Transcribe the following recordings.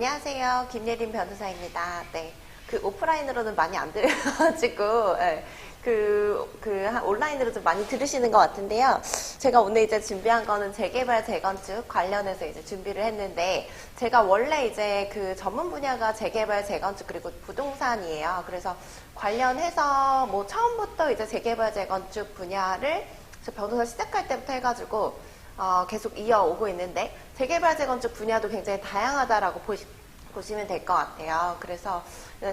안녕하세요. 김예린 변호사입니다. 네. 오프라인으로는 많이 안 들려가지고, 네. 온라인으로 좀 많이 들으시는 것 같은데요. 제가 오늘 이제 준비한 거는 재개발, 재건축 관련해서 이제 준비를 했는데, 제가 원래 이제 전문 분야가 재개발, 재건축, 그리고 부동산이에요. 그래서 관련해서 뭐 처음부터 이제 재개발, 재건축 분야를 저 변호사 시작할 때부터 해가지고, 계속 이어오고 있는데, 재개발, 재건축 분야도 굉장히 다양하다라고 보시면 될 것 같아요. 그래서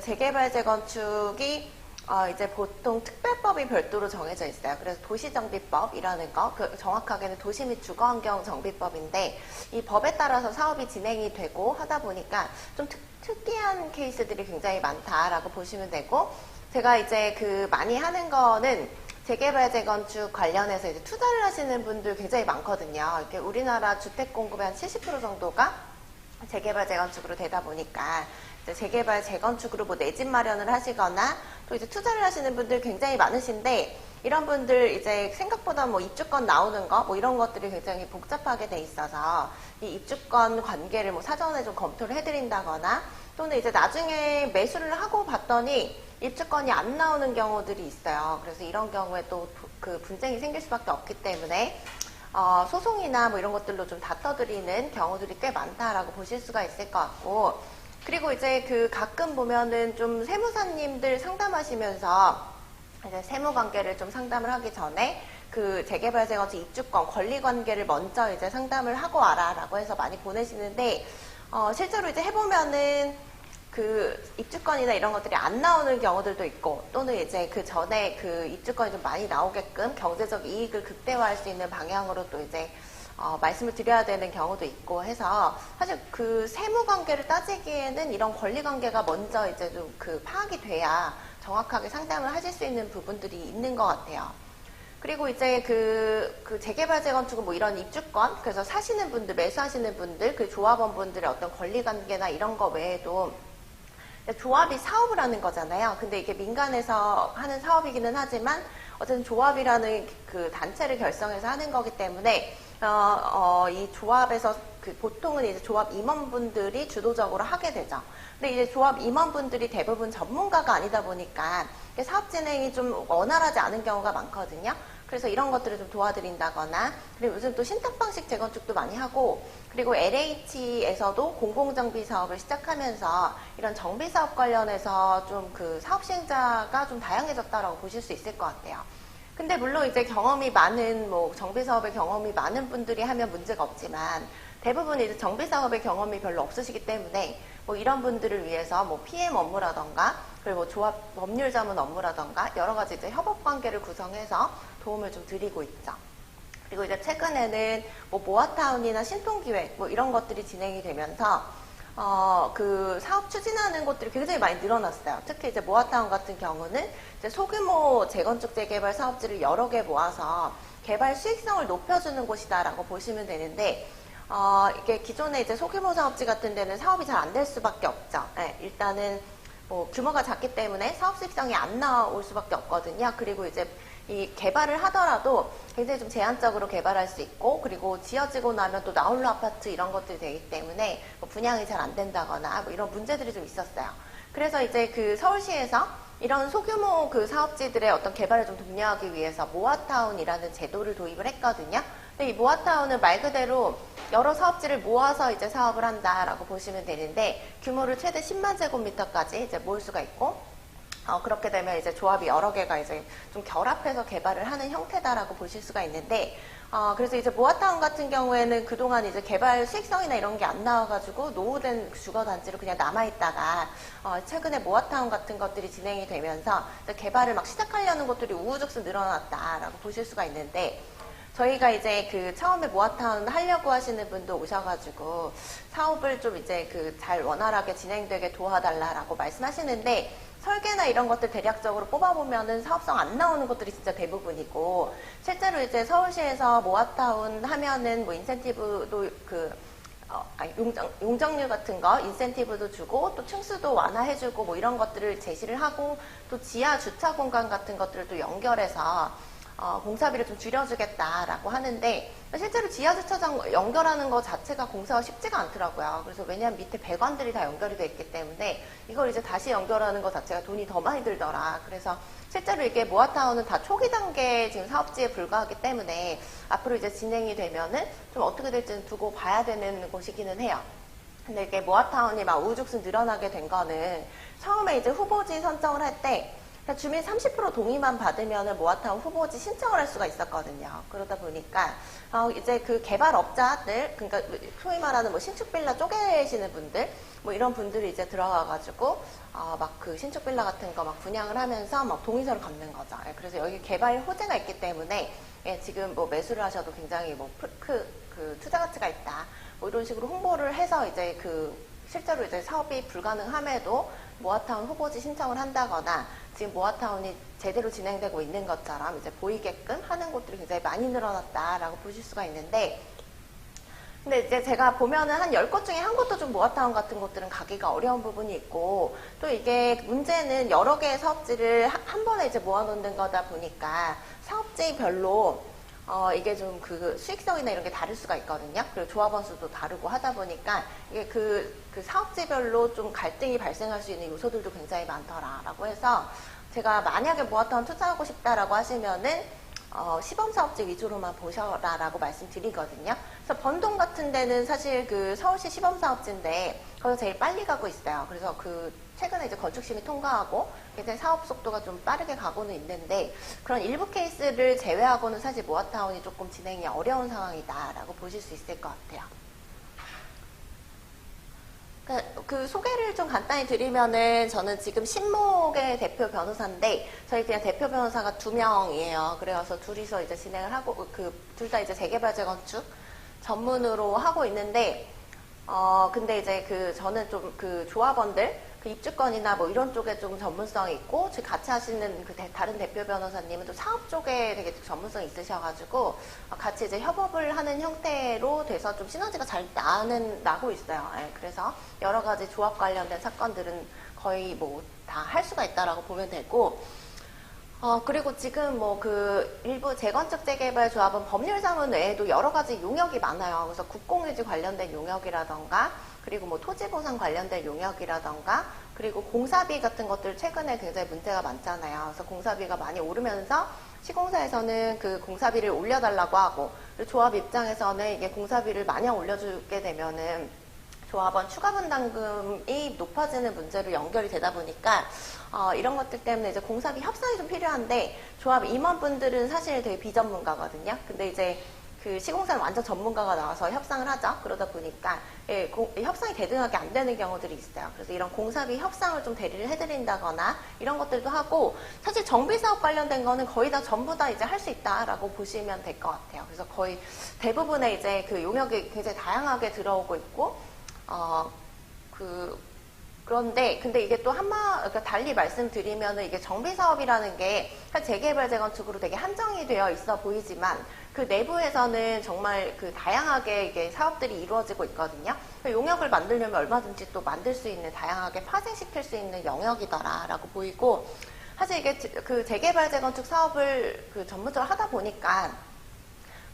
재개발, 재건축이 이제 보통 특별법이 별도로 정해져 있어요. 그래서 도시정비법이라는 거, 정확하게는 도시 및 주거환경정비법인데, 이 법에 따라서 사업이 진행이 되고 하다 보니까 좀 특이한 케이스들이 굉장히 많다라고 보시면 되고, 제가 이제 많이 하는 거는 재개발, 재건축 관련해서 이제 투자를 하시는 분들 굉장히 많거든요. 이렇게 우리나라 주택 공급의 한 70% 정도가 재개발, 재건축으로 되다 보니까 이제 재개발, 재건축으로 뭐 내 집 마련을 하시거나 또 이제 투자를 하시는 분들 굉장히 많으신데, 이런 분들 이제 생각보다 뭐 입주권 나오는 거 뭐 이런 것들이 굉장히 복잡하게 돼 있어서 이 입주권 관계를 뭐 사전에 좀 검토를 해드린다거나, 또는 이제 나중에 매수를 하고 봤더니 입주권이 안 나오는 경우들이 있어요. 그래서 이런 경우에 또 분쟁이 생길 수밖에 없기 때문에 소송이나 뭐 이런 것들로 좀 다퉈드리는 경우들이 꽤 많다라고 보실 수가 있을 것 같고, 그리고 이제 가끔 보면은 좀 세무사님들 상담하시면서 이제 세무 관계를 좀 상담을 하기 전에 재개발, 재건축 입주권 권리 관계를 먼저 이제 상담을 하고 와라라고 해서 많이 보내시는데, 실제로 이제 해보면은 입주권이나 이런 것들이 안 나오는 경우들도 있고, 또는 이제 전에 입주권이 좀 많이 나오게끔 경제적 이익을 극대화할 수 있는 방향으로 또 이제 말씀을 드려야 되는 경우도 있고 해서, 사실 세무 관계를 따지기에는 이런 권리 관계가 먼저 이제 좀 파악이 돼야 정확하게 상담을 하실 수 있는 부분들이 있는 것 같아요. 그리고 이제 재개발, 재건축은 뭐 이런 입주권, 그래서 사시는 분들, 매수하시는 분들, 조합원분들의 어떤 권리 관계나 이런 거 외에도 조합이 사업을 하는 거잖아요. 근데 이게 민간에서 하는 사업이기는 하지만 어쨌든 조합이라는 단체를 결성해서 하는 거기 때문에 이 조합에서 보통은 이제 조합 임원분들이 주도적으로 하게 되죠. 근데 이제 조합 임원분들이 대부분 전문가가 아니다 보니까 사업 진행이 좀 원활하지 않은 경우가 많거든요. 그래서 이런 것들을 좀 도와드린다거나, 그리고 요즘 또 신탁 방식 재건축도 많이 하고, 그리고 LH에서도 공공정비 사업을 시작하면서 이런 정비 사업 관련해서 좀 사업 시행자가 좀 다양해졌다라고 보실 수 있을 것 같아요. 근데 물론 이제 경험이 많은, 뭐 정비 사업의 경험이 많은 분들이 하면 문제가 없지만, 대부분 이제 정비 사업의 경험이 별로 없으시기 때문에 뭐 이런 분들을 위해서 뭐 PM 업무라던가, 그리고 뭐 조합 법률 자문 업무라던가 여러 가지 이제 협업 관계를 구성해서 도움을 좀 드리고 있죠. 그리고 이제 최근에는 뭐 모아타운이나 신통기획 뭐 이런 것들이 진행이 되면서 사업 추진하는 곳들이 굉장히 많이 늘어났어요. 특히 이제 모아타운 같은 경우는 이제 소규모 재건축 재개발 사업지를 여러 개 모아서 개발 수익성을 높여주는 곳이다라고 보시면 되는데, 이게 기존에 이제 소규모 사업지 같은 데는 사업이 잘 안 될 수밖에 없죠. 네, 일단은 뭐 규모가 작기 때문에 사업 수익성이 안 나올 수밖에 없거든요. 그리고 이제 이 개발을 하더라도 굉장히 좀 제한적으로 개발할 수 있고, 그리고 지어지고 나면 또 나홀로 아파트 이런 것들이 되기 때문에 뭐 분양이 잘 안 된다거나 뭐 이런 문제들이 좀 있었어요. 그래서 이제 서울시에서 이런 소규모 사업지들의 어떤 개발을 좀 독려하기 위해서 모아타운이라는 제도를 도입을 했거든요. 근데 이 모아타운은 말 그대로 여러 사업지를 모아서 이제 사업을 한다라고 보시면 되는데, 규모를 최대 10만 제곱미터까지 이제 모을 수가 있고, 그렇게 되면 이제 조합이 여러 개가 이제 좀 결합해서 개발을 하는 형태다라고 보실 수가 있는데, 그래서 이제 모아타운 같은 경우에는 그동안 이제 개발 수익성이나 이런 게 안 나와가지고 노후된 주거단지로 그냥 남아있다가, 최근에 모아타운 같은 것들이 진행이 되면서 개발을 막 시작하려는 것들이 우후죽순 늘어났다라고 보실 수가 있는데, 저희가 이제 처음에 모아타운 하려고 하시는 분도 오셔가지고 사업을 좀 이제 잘 원활하게 진행되게 도와달라라고 말씀하시는데, 설계나 이런 것들 대략적으로 뽑아보면은 사업성 안 나오는 것들이 진짜 대부분이고, 실제로 이제 서울시에서 모아타운 하면은 뭐 인센티브도 용적률 같은 거 인센티브도 주고, 또 층수도 완화해주고 뭐 이런 것들을 제시를 하고, 또 지하 주차 공간 같은 것들을 또 연결해서 공사비를 좀 줄여주겠다라고 하는데 실제로 지하주차장 연결하는 것 자체가 공사가 쉽지가 않더라고요. 그래서 왜냐하면 밑에 배관들이 다 연결이 돼 있기 때문에 이걸 이제 다시 연결하는 것 자체가 돈이 더 많이 들더라. 그래서 실제로 이게 모아타운은 다 초기 단계 지금 사업지에 불과하기 때문에 앞으로 이제 진행이 되면은 좀 어떻게 될지는 두고 봐야 되는 곳이기는 해요. 근데 이게 모아타운이 막 우후죽순 늘어나게 된 거는 처음에 이제 후보지 선정을 할 때 주민 30% 동의만 받으면 모아타운 후보지 신청을 할 수가 있었거든요. 그러다 보니까 이제 그 개발업자들, 그러니까 소위 말하는 뭐 신축 빌라 쪼개시는 분들, 뭐 이런 분들이 이제 들어가가지고 막 그 신축 빌라 같은 거 막 분양을 하면서 막 동의서를 갚는 거죠. 예, 그래서 여기 개발 호재가 있기 때문에 예, 지금 뭐 매수를 하셔도 굉장히 뭐 그 투자 가치가 있다. 뭐 이런 식으로 홍보를 해서 이제 그 실제로 이제 사업이 불가능함에도 모아타운 후보지 신청을 한다거나 지금 모아타운이 제대로 진행되고 있는 것처럼 이제 보이게끔 하는 곳들이 굉장히 많이 늘어났다라고 보실 수가 있는데, 근데 이제 제가 보면은 한 10곳 중에 한 곳도 좀 모아타운 같은 곳들은 가기가 어려운 부분이 있고, 또 이게 문제는 여러 개의 사업지를 한 번에 이제 모아놓는 거다 보니까 사업지별로 이게 좀 그 수익성이나 이런 게 다를 수가 있거든요. 그리고 조합원 수도 다르고 하다 보니까 이게 그 사업지별로 좀 갈등이 발생할 수 있는 요소들도 굉장히 많더라라고 해서 제가 만약에 모아타운 투자하고 싶다라고 하시면은 시범 사업지 위주로만 보셔라라고 말씀드리거든요. 그래서 번동 같은 데는 사실 그 서울시 시범 사업지인데 거기서 제일 빨리 가고 있어요. 그래서 그 최근에 이제 건축심의 통과하고 굉장히 사업 속도가 좀 빠르게 가고는 있는데 그런 일부 케이스를 제외하고는 사실 모아타운이 조금 진행이 어려운 상황이다라고 보실 수 있을 것 같아요. 그 소개를 좀 간단히 드리면은 저는 지금 신목의 대표 변호사인데 저희 그냥 대표 변호사가 2명이에요. 그래서 둘이서 이제 진행을 하고 둘 다 이제 재개발 재건축 전문으로 하고 있는데 근데 이제 저는 좀 조합원들 그 입주권이나 뭐 이런 쪽에 좀 전문성이 있고 같이 하시는 다른 대표 변호사님은 또 사업 쪽에 되게 전문성이 있으셔가지고 같이 이제 협업을 하는 형태로 돼서 좀 시너지가 잘 나고 있어요. 네, 그래서 여러 가지 조합 관련된 사건들은 거의 뭐 다 할 수가 있다라고 보면 되고, 그리고 지금 뭐 일부 재건축 재개발 조합은 법률자문 외에도 여러 가지 용역이 많아요. 그래서 국공유지 관련된 용역이라던가 그리고 뭐 토지보상 관련된 용역이라던가 그리고 공사비 같은 것들 최근에 굉장히 문제가 많잖아요. 그래서 공사비가 많이 오르면서 시공사에서는 그 공사비를 올려달라고 하고 그리고 조합 입장에서는 이게 공사비를 마냥 올려주게 되면은 조합원 추가 분담금이 높아지는 문제로 연결이 되다 보니까 이런 것들 때문에 이제 공사비 협상이 좀 필요한데 조합 임원분들은 사실 되게 비전문가거든요. 근데 이제 그 시공사는 완전 전문가가 나와서 협상을 하죠. 그러다 보니까 협상이 대등하게 안 되는 경우들이 있어요. 그래서 이런 공사비 협상을 좀 대리를 해드린다거나 이런 것들도 하고 사실 정비사업 관련된 거는 거의 다 전부 다 이제 할 수 있다라고 보시면 될 것 같아요. 그래서 거의 대부분의 이제 그 용역이 굉장히 다양하게 들어오고 있고 그런데 근데 이게 또 그러니까 달리 말씀드리면은 이게 정비사업이라는 게 재개발 재건축으로 되게 한정이 되어 있어 보이지만 그 내부에서는 정말 그 다양하게 이게 사업들이 이루어지고 있거든요. 용역을 만들려면 얼마든지 또 만들 수 있는 다양하게 파생시킬 수 있는 영역이더라라고 보이고, 사실 이게 그 재개발 재건축 사업을 전문적으로 하다 보니까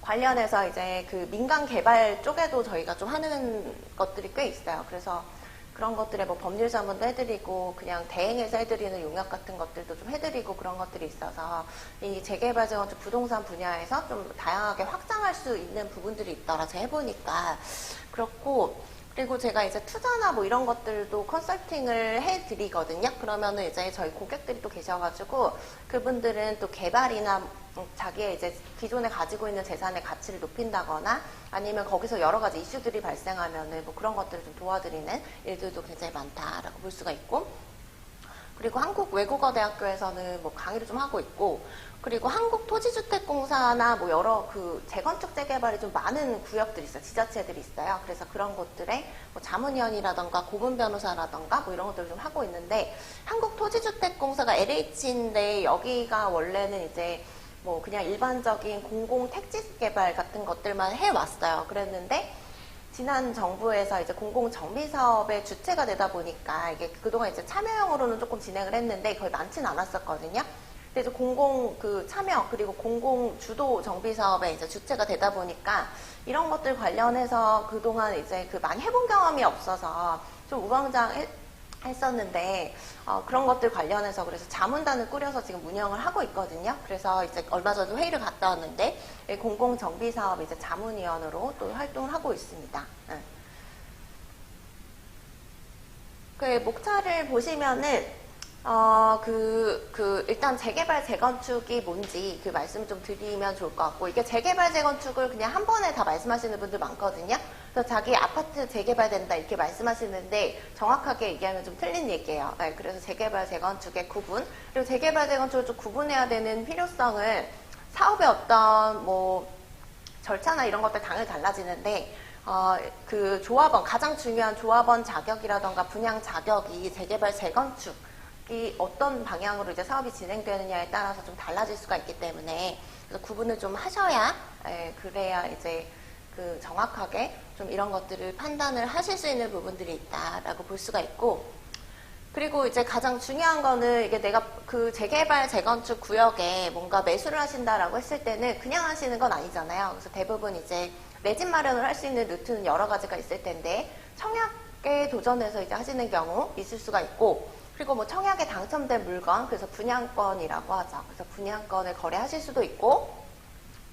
관련해서 이제 그 민간 개발 쪽에도 저희가 좀 하는 것들이 꽤 있어요. 그래서 그런 것들에 뭐 법률 자문도 해드리고 그냥 대행해서 해드리는 용역 같은 것들도 좀 해드리고 그런 것들이 있어서 이 재개발 재건축 부동산 분야에서 좀 다양하게 확장할 수 있는 부분들이 있더라. 제가 해보니까 그렇고, 그리고 제가 이제 투자나 뭐 이런 것들도 컨설팅을 해드리거든요. 그러면은 이제 저희 고객들이 또 계셔가지고 그분들은 또 개발이나 자기의 이제 기존에 가지고 있는 재산의 가치를 높인다거나 아니면 거기서 여러 가지 이슈들이 발생하면은 뭐 그런 것들을 좀 도와드리는 일들도 굉장히 많다라고 볼 수가 있고, 그리고 한국외국어대학교에서는 뭐 강의를 좀 하고 있고, 그리고 한국토지주택공사나 뭐 여러 그 재건축 재개발이 좀 많은 구역들이 있어요. 지자체들이 있어요. 그래서 그런 곳들에 뭐 자문위원이라던가 고문 변호사라던가 뭐 이런 것들을 좀 하고 있는데, 한국토지주택공사가 LH인데 여기가 원래는 이제 뭐 그냥 일반적인 공공 택지 개발 같은 것들만 해왔어요. 그랬는데 지난 정부에서 이제 공공 정비 사업의 주체가 되다 보니까 이게 그동안 이제 참여형으로는 조금 진행을 했는데 거의 많지는 않았었거든요. 근데 이제 공공 그 참여 그리고 공공 주도 정비 사업에 이제 주체가 되다 보니까 이런 것들 관련해서 그동안 이제 그 많이 해본 경험이 없어서 좀 우왕좌왕했었는데 그런 것들 관련해서 그래서 자문단을 꾸려서 지금 운영을 하고 있거든요. 그래서 이제 얼마 전에 회의를 갔다 왔는데 공공 정비 사업 이제 자문위원으로 또 활동을 하고 있습니다. 네. 그 목차를 보시면은 일단 재개발, 재건축이 뭔지 그 말씀을 좀 드리면 좋을 것 같고, 이게 재개발, 재건축을 그냥 한 번에 다 말씀하시는 분들 많거든요. 그래서 자기 아파트 재개발된다 이렇게 말씀하시는데 정확하게 얘기하면 좀 틀린 얘기예요. 네, 그래서 재개발, 재건축의 구분, 그리고 재개발, 재건축을 좀 구분해야 되는 필요성을 사업의 어떤 뭐 절차나 이런 것들 당연히 달라지는데, 그 조합원, 가장 중요한 조합원 자격이라던가 분양 자격이 재개발, 재건축이 어떤 방향으로 이제 사업이 진행되느냐에 따라서 좀 달라질 수가 있기 때문에 그래서 구분을 좀 하셔야 그래야 이제 그 정확하게 좀 이런 것들을 판단을 하실 수 있는 부분들이 있다라고 볼 수가 있고, 그리고 이제 가장 중요한 거는 이게 내가 그 재개발, 재건축 구역에 뭔가 매수를 하신다라고 했을 때는 그냥 하시는 건 아니잖아요. 그래서 대부분 이제 내 집 마련을 할 수 있는 루트는 여러 가지가 있을 텐데 청약에 도전해서 이제 하시는 경우 있을 수가 있고, 그리고 뭐 청약에 당첨된 물건, 그래서 분양권이라고 하죠. 그래서 분양권을 거래하실 수도 있고,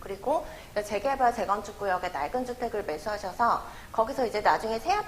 그리고 재개발, 재건축 구역에 낡은 주택을 매수하셔서 거기서 이제 나중에 새 아파트